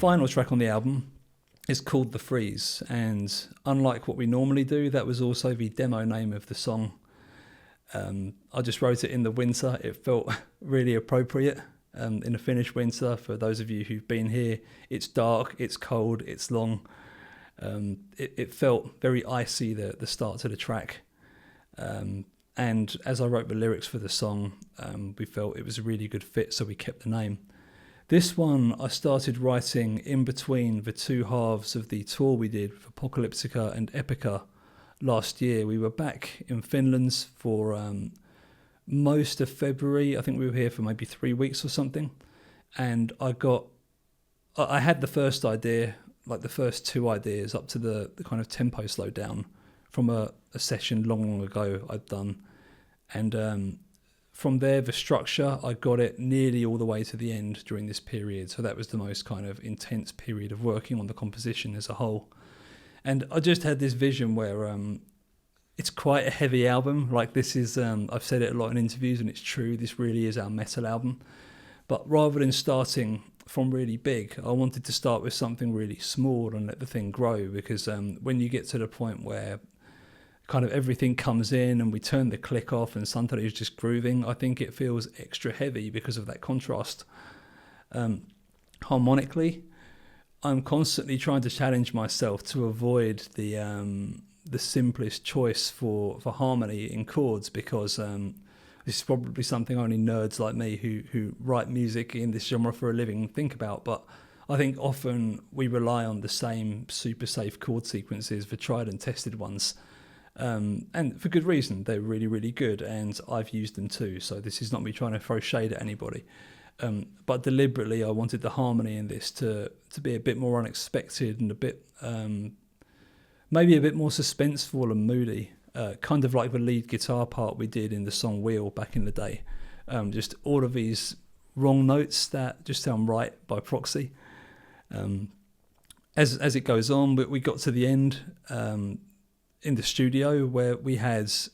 final track on the album is called The Freeze, and unlike what we normally do, that was also the demo name of the song. I just wrote it in the winter. It felt really appropriate in the Finnish winter. For those of you who've been here, it's dark, it's cold, it's long. It felt very icy, the start to the track. And as I wrote the lyrics for the song, we felt it was a really good fit, so we kept the name. This one I started writing in between the two halves of the tour we did for Apocalyptica and Epica last year. We were back in Finland for most of February. I think we were here for maybe 3 weeks or something. And I had the first idea, like the first two ideas up to the kind of tempo slowdown from a session long ago I'd done. And from there, the structure, I got it nearly all the way to the end during this period. So that was the most kind of intense period of working on the composition as a whole. And I just had this vision where it's quite a heavy album. Like this is, I've said it a lot in interviews and it's true, this really is our metal album. But rather than starting from really big, I wanted to start with something really small and let the thing grow, because when you get to the point where kind of everything comes in and we turn the click off and Suntory is just grooving, I think it feels extra heavy because of that contrast. Harmonically, I'm constantly trying to challenge myself to avoid the simplest choice for harmony in chords, because this is probably something only nerds like me who write music in this genre for a living think about. But I think often we rely on the same super safe chord sequences, the tried and tested ones. And for good reason. They're really, really good, and I've used them too. So this is not me trying to throw shade at anybody. But deliberately, I wanted the harmony in this to be a bit more unexpected and a bit, maybe a bit more suspenseful and moody. Kind of like the lead guitar part we did in the song Wheel back in the day. Just all of these wrong notes that just sound right by proxy. As it goes on, but we got to the end in the studio where we hadn't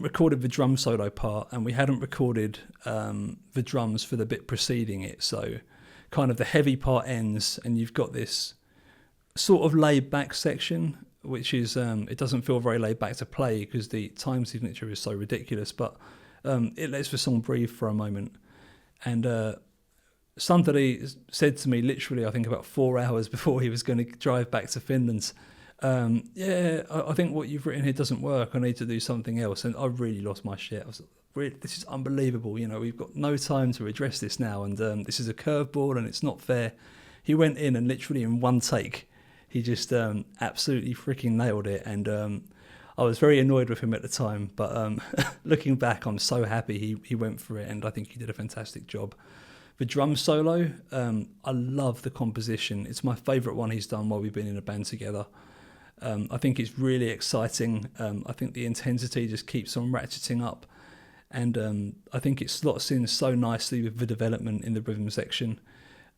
recorded the drum solo part, and we hadn't recorded the drums for the bit preceding it. So kind of the heavy part ends and you've got this sort of laid back section, which is, it doesn't feel very laid back to play because the time signature is so ridiculous, but it lets the song breathe for a moment. And Santeri said to me literally, I think about 4 hours before he was going to drive back to Finland, I think what you've written here doesn't work. I need to do something else. And I really lost my shit. I was like, this is unbelievable. We've got no time to address this now. And this is a curveball and it's not fair. He went in and literally in one take, he just absolutely freaking nailed it. And I was very annoyed with him at the time. But looking back, I'm so happy he went for it. And I think he did a fantastic job. The drum solo, I love the composition. It's my favourite one he's done while we've been in a band together. I think it's really exciting. I think the intensity just keeps on ratcheting up. And I think it slots in so nicely with the development in the rhythm section.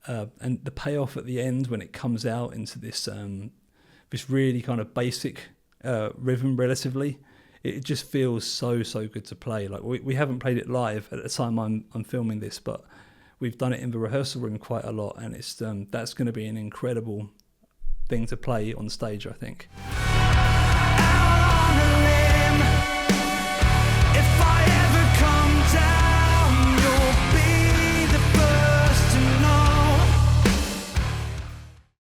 And the payoff at the end when it comes out into this really kind of basic rhythm relatively, it just feels so good to play. Like we haven't played it live at the time I'm filming this, but we've done it in the rehearsal room quite a lot, and it's that's going to be an incredible thing to play on stage, I think.